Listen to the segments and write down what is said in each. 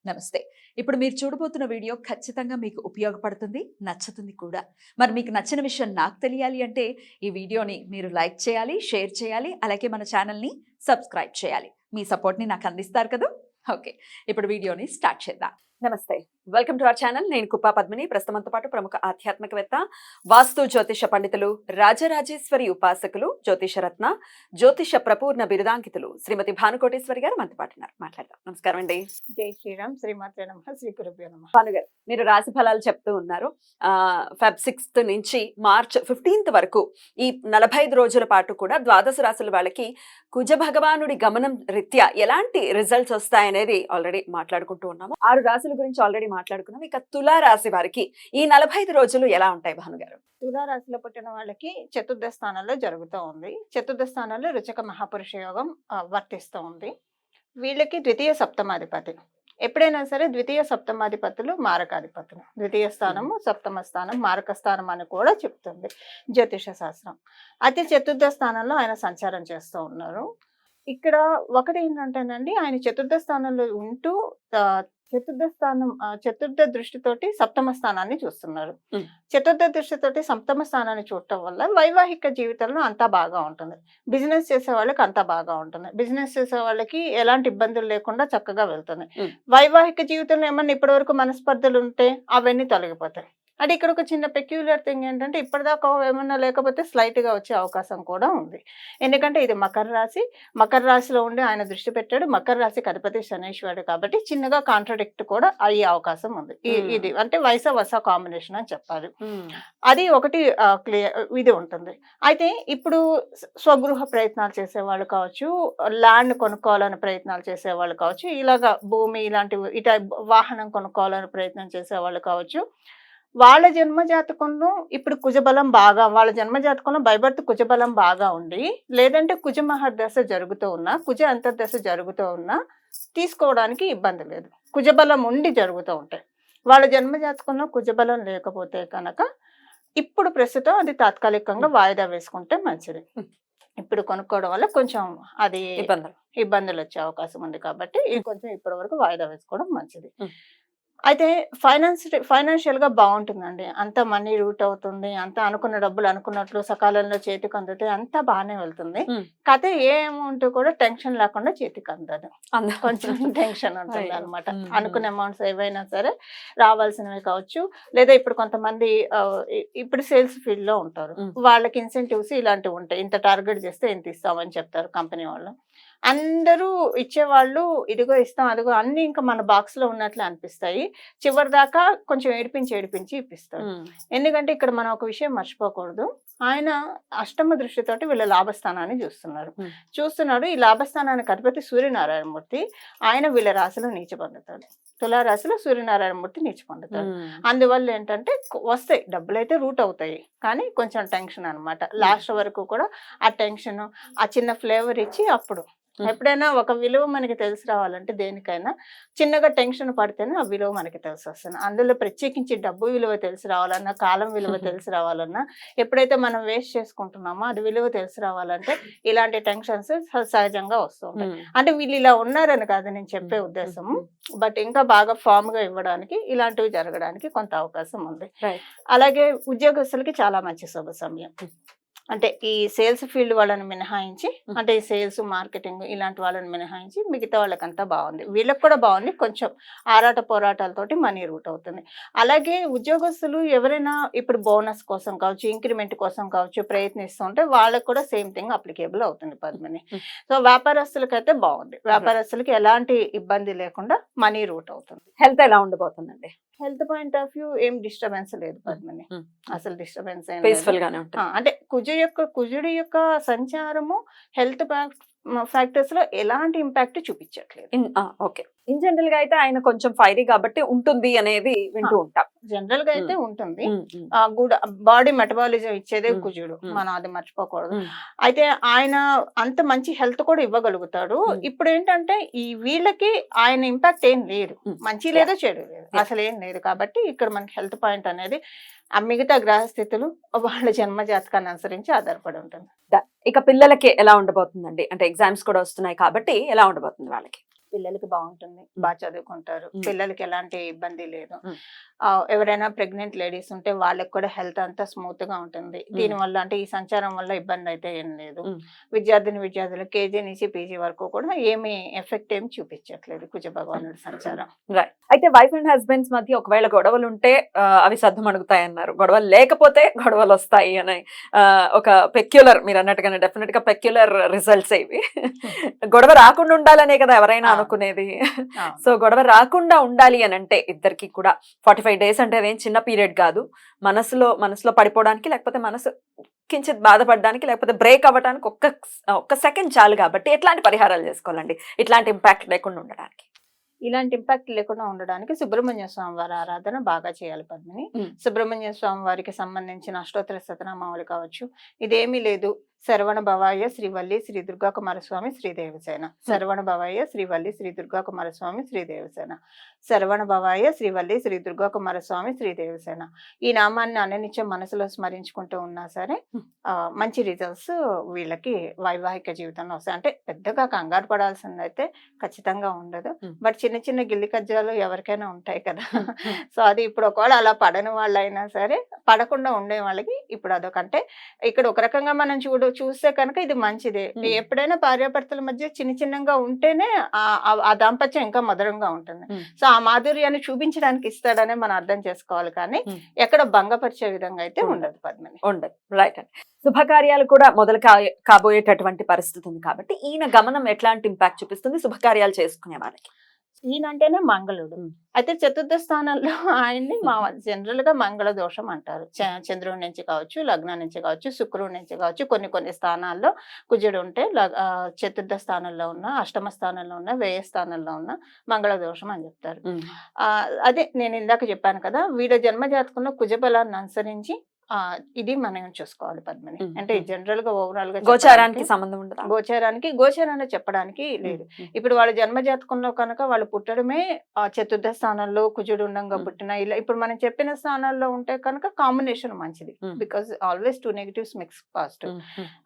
నమస్తే. ఇప్పుడు మీరు చూడబోతున్న వీడియో ఖచ్చితంగా మీకు ఉపయోగపడుతుంది, నచ్చుతుంది కూడా. మరి మీకు నచ్చిన విషయం నాకు తెలియాలి అంటే ఈ వీడియోని మీరు లైక్ చేయాలి, షేర్ చేయాలి, అలాగే మన ఛానల్ని సబ్స్క్రైబ్ చేయాలి. మీ సపోర్ట్ని నాకు అందిస్తారు కదా. ఓకే, ఇప్పుడు వీడియోని స్టార్ట్ చేద్దాం. నమస్తే, వెల్కమ్ టు అవర్ ఛానల్. నేను కుప్పా పద్మిని. ప్రస్తుతంతో పాటు ప్రముఖ ఆధ్యాత్మికవేత్త, వాస్తు జ్యోతిష పండితులు, రాజరాజేశ్వరి ఉపాసకులు, జ్యోతిష రత్న, జ్యోతిష ప్రపూర్ణ బిరుదాంకితులు శ్రీమతి భానుకోటేశ్వరి గారు మనతో పాటు ఉన్నారు. మాట్లాడదాం. నమస్కారం అండి. జై శ్రీరామ్. శ్రీమాత్రే నమః. శ్రీ గురుభ్యో నమః. భాను గారు, మీరు రాశి ఫలాలు చెప్తూ ఉన్నారు. ఫెబ్ 6th నుంచి మార్చ్ 15th వరకు ఈ 45 రోజుల పాటు కూడా ద్వాదశ రాశుల వాళ్ళకి కుజ భగవానుడి గమనం రీత్యా ఎలాంటి రిజల్ట్స్ వస్తాయనేది ఆల్రెడీ మాట్లాడుకుంటూ ఉన్నాము. 6 రాశుల గురించి ఆల్రెడీ మాట్లాడుకున్నాం. ఇక తులా రాశి వారికి ఈ 45 రోజులు ఎలా ఉంటాయి భానుగారు? తులారాశిలో పుట్టిన వాళ్ళకి చతుర్థ స్థానంలో జరుగుతూ ఉంది. చతుర్థ స్థానంలో రుచక మహాపురుష యోగం వర్తిస్తూ ఉంది. వీళ్ళకి ద్వితీయ సప్తమాధిపతి. ఎప్పుడైనా సరే ద్వితీయ సప్తమాధిపతులు మారకాధిపతులు. ద్వితీయ స్థానము, సప్తమ స్థానం, మారక స్థానం అని కూడా చెప్తుంది జ్యోతిష శాస్త్రం. అయితే చతుర్థ స్థానంలో ఆయన సంచారం చేస్తూ ఉన్నారు. ఇక్కడ ఒకటి ఏంటంటేనండి, ఆయన చతుర్థ స్థానంలో ఉంటూ చతుర్థ దృష్టితోటి సప్తమ స్థానాన్ని చూస్తున్నారు. చతుర్థ దృష్టితోటి సప్తమ స్థానాన్ని చూడటం వల్ల వైవాహిక జీవితంలో అంతా బాగా ఉంటుంది. బిజినెస్ చేసే వాళ్ళకి అంతా బాగా ఉంటుంది. బిజినెస్ చేసే వాళ్ళకి ఎలాంటి ఇబ్బందులు లేకుండా చక్కగా వెళ్తుంది. వైవాహిక జీవితంలో ఏమన్నా ఇప్పటి వరకు మనస్పర్ధలు ఉంటే అవన్నీ తొలగిపోతాయి. అంటే ఇక్కడ ఒక చిన్న పెక్యులర్ థింగ్ ఏంటంటే, ఇప్పటిదాకా ఏమన్నా లేకపోతే స్లైట్ గా వచ్చే అవకాశం కూడా ఉంది. ఎందుకంటే ఇది మకర రాశి. మకర రాశిలో ఉండి ఆయన దృష్టి పెట్టాడు. మకర రాశికి అధిపతి శనీశ్వరుడు కాబట్టి చిన్నగా కాంట్రడిక్ట్ కూడా అయ్యే అవకాశం ఉంది. ఇది అంటే వరుస కాంబినేషన్ అని చెప్పాలి. అది ఒకటి క్లియర్ ఇది ఉంటుంది. అయితే ఇప్పుడు స్వగృహ ప్రయత్నాలు చేసేవాళ్ళు కావచ్చు, ల్యాండ్ కొనుక్కోవాలని ప్రయత్నాలు చేసేవాళ్ళు కావచ్చు, ఇలాగా భూమి ఇలాంటివి వాహనం కొనుక్కోవాలని ప్రయత్నం చేసేవాళ్ళు కావచ్చు, వాళ్ళ జన్మజాతకంలో ఇప్పుడు కుజబలం బాగా, వాళ్ళ జన్మజాతకంలో బైబర్త్ కుజబలం బాగా ఉండి, లేదంటే కుజ మహర్దశ జరుగుతూ ఉన్నా, కుజ అంతర్దశ జరుగుతూ ఉన్నా తీసుకోవడానికి ఇబ్బంది లేదు. కుజబలం ఉండి జరుగుతూ ఉంటాయి. వాళ్ళ జన్మజాతకంలో కుజబలం లేకపోతే కనుక ఇప్పుడు ప్రస్తుతం అది తాత్కాలికంగా వాయిదా వేసుకుంటే మంచిది. ఇప్పుడు కొనుక్కోవడం వల్ల కొంచెం అది ఇబ్బందులు వచ్చే అవకాశం ఉంది కాబట్టి ఇది కొంచెం ఇప్పటి వరకు వాయిదా వేసుకోవడం మంచిది. అయితే ఫైనాన్షియల్ గా బాగుంటుందండి. అంత మనీ రూట్ అవుతుంది. అంత అనుకున్న డబ్బులు అనుకున్నట్లు సకాలంలో చేతికి అందుతే అంతా బాగానే వెళ్తుంది. కాకపోతే ఏ అమౌంట్ కూడా టెన్షన్ లేకుండా చేతికి అందదు. కొంచెం టెన్షన్ ఉంటుంది అనమాట. అనుకున్న అమౌంట్స్ ఏవైనా సరే రావాల్సినవి కావచ్చు, లేదా ఇప్పుడు కొంతమంది ఇప్పుడు సేల్స్ ఫీల్డ్ లో ఉంటారు. వాళ్ళకి ఇన్సెంటివ్స్ ఇలాంటివి ఉంటాయి. ఇంత టార్గెట్ చేస్తే ఇంత ఇస్తామని చెప్తారు కంపెనీ వాళ్ళు. అందరూ ఇచ్చేవాళ్ళు ఇదిగో ఇస్తాం అదిగో అన్ని ఇంకా మన బాక్స్ లో ఉన్నట్లు అనిపిస్తాయి. చివరి దాకా కొంచెం ఏడిపించి ఇప్పిస్తాడు. ఎందుకంటే ఇక్కడ మనం ఒక విషయం మర్చిపోకూడదు. ఆయన అష్టమ దృష్టితోటి వీళ్ళ లాభస్థానాన్ని చూస్తున్నాడు. ఈ లాభస్థానానికి అధిపతి సూర్యనారాయణమూర్తి. ఆయన వీళ్ళ రాశిలో నీచ పొందుతాడు. తులారాశిలో సూర్యనారాయణమూర్తి నీచ పొందుతాడు. అందువల్ల ఏంటంటే వస్తాయి డబ్బులు అయితే రూట్ అవుతాయి, కానీ కొంచెం టెన్షన్ అనమాట. లాస్ట్ వరకు కూడా ఆ టెన్షన్, ఆ చిన్న ఫ్లేవర్ ఇచ్చి అప్పుడు ఎప్పుడైనా ఒక విలువ మనకి తెలిసి రావాలంటే దేనికైనా చిన్నగా టెన్షన్ పడితేనే ఆ విలువ మనకి తెలిసి వస్తుంది. అందులో ప్రత్యేకించి డబ్బు విలువ తెలిసి రావాలన్నా, కాలం విలువ తెలిసి రావాలన్నా, ఎప్పుడైతే మనం వేస్ట్ చేసుకుంటున్నామో అది విలువ తెలిసి రావాలంటే ఇలాంటి టెన్షన్స్ సహజంగా వస్తూ ఉంటాయి. అంటే వీళ్ళు ఇలా ఉన్నారని కాదు నేను చెప్పే ఉద్దేశం, బట్ ఇంకా బాగా ఫామ్ గా ఇవ్వడానికి ఇలాంటివి జరగడానికి కొంత అవకాశం ఉంది. అలాగే ఉద్యోగస్తులకి చాలా మంచి శుభ సమయం. అంటే ఈ సేల్స్ ఫీల్డ్ వాళ్ళని మినహాయించి, అంటే ఈ సేల్స్ మార్కెటింగ్ ఇలాంటి వాళ్ళని మినహాయించి మిగతా వాళ్ళకంతా బాగుంది. వీళ్ళకి కూడా బాగుంది. కొంచెం ఆరాట పోరాటాలతోటి మనీ రూట్ అవుతుంది. అలాగే ఉద్యోగస్తులు ఎవరైనా ఇప్పుడు బోనస్ కోసం కావచ్చు, ఇంక్రిమెంట్ కోసం కావచ్చు ప్రయత్నిస్తుంటే వాళ్ళకి కూడా సేమ్ థింగ్ అప్లికేబుల్ అవుతుంది పద్మిని. సో వ్యాపారస్తులకైతే బాగుంది. వ్యాపారస్తులకి ఎలాంటి ఇబ్బంది లేకుండా మనీ రూట్ అవుతుంది. హెల్త్ ఎలా ఉండబోతుందండి? హెల్త్ పాయింట్ ఆఫ్ వ్యూ ఏం డిస్టర్బెన్స్ లేదు పద్మిని. అసలు డిస్టర్బెన్స్ పీస్ఫుల్ గానే ఉంటుంది. అంటే కుజుడి యొక్క సంచారము హెల్త్ ఫ్యాక్టర్స్ లో ఎలాంటి ఇంపాక్ట్ చూపించట్లేదు. ఓకే, ఇన్ జనరల్ గా అయితే ఆయన కొంచెం ఫైరీ కాబట్టి ఉంటుంది అనేది వింటూ ఉంటాం. జనరల్ గా అయితే ఉంటుంది. గుడ్ బాడీ మెటబాలిజం ఇచ్చేదే కుజుడు, మనం అది మర్చిపోకూడదు. అయితే ఆయన అంత మంచి హెల్త్ కూడా ఇవ్వగలుగుతాడు. ఇప్పుడు ఏంటంటే ఈ వీళ్ళకి ఆయన ఇంపాక్ట్ ఏం లేదు, మంచి లేదు చెడు లేదు, అసలు ఏం లేదు. కాబట్టి ఇక్కడ మనకి హెల్త్ పాయింట్ అనేది ఆ మిగతా గ్రహస్థితులు వాళ్ళ జన్మ జాతకాన్ని అనుసరించి ఆధారపడి ఉంటుంది. ఇక పిల్లలకి ఎలా ఉండబోతుందండి? అంటే ఎగ్జామ్స్ కూడా వస్తున్నాయి కాబట్టి ఎలా ఉండబోతుంది వాళ్ళకి? పిల్లలకి బాగుంటుంది, బాగా చదువుకుంటారు, పిల్లలకి ఎలాంటి ఇబ్బంది లేదు. మ్మ్. ఎవరైనా ప్రెగ్నెంట్ లేడీస్ ఉంటే వాళ్ళకి కూడా హెల్త్ అంతా స్మూత్ గా ఉంటుంది. దీనివల్ల అంటే ఈ సంచారం వల్ల ఇబ్బంది అయితే ఏం లేదు. మ్మ్. విద్యార్థులు కేజీ నుంచి పీజీ వరకు కూడా ఏమి ఎఫెక్ట్ ఏమి చూపించట్లేదు కుజ భగవానుడి సంచారం. రైట్. అయితే వైఫ్ అండ్ హస్బెండ్స్ మధ్య ఒకవేళ గొడవలు ఉంటే అవి సద్దుమణుగుతాయి అన్నారు, గొడవలు లేకపోతే గొడవలు వస్తాయి అని ఒక పెక్యులర్, మీరు అన్నట్టుగానే డెఫినెట్ గా పెక్యులర్ రిజల్ట్స్ ఇవి. గొడవ రాకుండా ఉండాలనే కదా ఎవరైనా అనుకునేది. సో గొడవ రాకుండా ఉండాలి అని అంటే ఇద్దరికి కూడా 45 days అంటే అదేం చిన్న పీరియడ్ కాదు. మనసులో పడిపోవడానికి, లేకపోతే మనసు కించిత్ బాధపడడానికి, లేకపోతే బ్రేక్ అవ్వడానికి ఒక్క సెకండ్ చాలు. కాబట్టి ఎట్లాంటి పరిహారాలు చేసుకోవాలండి ఇట్లాంటి ఇంపాక్ట్ లేకుండా ఉండడానికి? ఇలాంటి ఇంపాక్ట్ లేకుండా ఉండడానికి సుబ్రహ్మణ్య స్వామి వారి ఆరాధన బాగా చేయాలి పద్మిని. సుబ్రహ్మణ్య స్వామి వారికి సంబంధించిన అష్టోత్తర శతనామావళి కావచ్చు. ఇదేమీ లేదు, శరవణ భవాయ శ్రీవల్లి శ్రీ దుర్గా కుమారస్వామి శ్రీ దేవసేన, శరవణ భవాయ శ్రీవల్లి శ్రీ దుర్గా కుమారస్వామి శ్రీ దేవసేన, శరవణ భవాయ శ్రీవల్లి శ్రీ దుర్గా కుమారస్వామి శ్రీ దేవసేన. ఈ నామాన్ని అన్ననిత్యం మనసులో స్మరించుకుంటూ ఉన్నా సరే మంచి రిజల్ట్స్ వీళ్ళకి వైవాహిక జీవితంలో వస్తాయి. అంటే పెద్దగా కంగారు పడాల్సింది అయితే ఖచ్చితంగా ఉండదు. బట్ చిన్న చిన్న గిల్లి కజ్జాలు ఎవరికైనా ఉంటాయి కదా. సో అది ఇప్పుడు ఒకవేళ అలా పడని వాళ్ళైనా సరే, పడకుండా ఉండే వాళ్ళకి ఇప్పుడు అదొకంటే ఇక్కడ ఒక రకంగా మనం చూస్తే కనుక ఇది మంచిదే. ఎప్పుడైనా భార్యాభర్తల మధ్య చిన్నగా ఉంటేనే ఆ దాంపత్యం ఇంకా మధురంగా ఉంటుంది. సో ఆ మాధుర్యాన్ని చూపించడానికి ఇస్తాడనే మనం అర్థం చేసుకోవాలి, కానీ ఎక్కడ భంగపరిచే విధంగా అయితే ఉండదు పద్మిని. ఉండదు. రైట్ అండి. శుభకార్యాలు కూడా మొదలు కాబోయేటటువంటి పరిస్థితి ఉంది కాబట్టి ఈయన గమనం ఎట్లాంటి ఇంపాక్ట్ చూపిస్తుంది శుభకార్యాలు చేసుకునే వాళ్ళకి? ఈయనంటేనే మంగళుడు. అయితే చతుర్థ స్థానంలో ఆయన్ని జనరల్ గా మంగళ దోషం అంటారు. చంద్రుడి నుంచి కావచ్చు, లగ్నం నుంచి కావచ్చు, శుక్రుడి నుంచి కావచ్చు, కొన్ని స్థానాల్లో కుజుడు ఉంటే చతుర్థ స్థానంలో ఉన్న, అష్టమ స్థానంలో ఉన్న, వ్యయ స్థానంలో ఉన్న మంగళ దోషం అని చెప్తారు. అదే నేను ఇందాక చెప్పాను కదా, వీడి జన్మ జాతకంలో కుజ బలాన్ని అనుసరించి ఇది మనం చూసుకోవాలి పద్మిని. అంటే జనరల్ గా ఓవరాల్ గా గోచారానికి సంబంధం ఉండదు, గోచారాన్ని చెప్పడానికి లేదు. ఇప్పుడు వాళ్ళ జన్మ జాతకంలో కనుక వాళ్ళు పుట్టడమే చతుర్థ స్థానంలో కుజుడు ఉండంగా పుట్టిన, ఇలా ఇప్పుడు మనం చెప్పిన స్థానాల్లో ఉంటే కనుక కాంబినేషన్ మంచిది. Because always 2 negatives mix positive,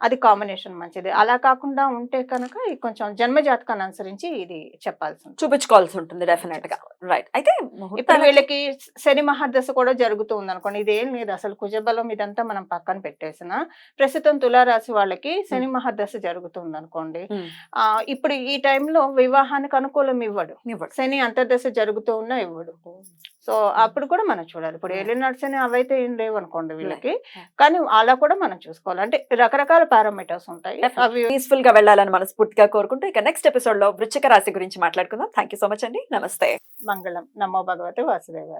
అది కాంబినేషన్ మంచిది. అలా కాకుండా ఉంటే కనుక కొంచెం జన్మ జాతకాన్ని అనుసరించి ఇది చెప్పాల్సి చూపించుకోవాల్సి ఉంటుంది డెఫినెట్ గా. రైట్. అయితే ఇప్పుడు వీళ్ళకి శని మహర్దశ కూడా జరుగుతూ ఉంది అనుకోండి, ఇదేం లేదు అసలు కుజ బలం ఇదంతా మనం పక్కన పెట్టేసిన, ప్రస్తుతం తులారాశి వాళ్ళకి శని మహర్దశ జరుగుతుంది అనుకోండి. ఇప్పుడు ఈ టైంలో వివాహానికి అనుకూలం ఇవ్వడు, శని అంతర్దశ జరుగుతూ ఉన్నా ఇవ్వడు. సో అప్పుడు కూడా మనం చూడాలి. ఇప్పుడు ఏలినాడు శని అవైతే ఏం లేవు అనుకోండి వీళ్ళకి, కానీ అలా కూడా మనం చూసుకోవాలి. అంటే రకరకాల పారామీటర్స్ ఉంటాయి, అవి పీస్ఫుల్ గా వెళ్ళాలని మనస్ఫూర్తిగా కోరుకుంటూ ఇక నెక్స్ట్ ఎపిసోడ్ లో వృశ్చిక రాశి గురించి మాట్లాడుకుందాం. థ్యాంక్ యూ సో మచ్ అండి. నమస్తే. మంగళం. నమో భగవతే వాసుదేవాయ.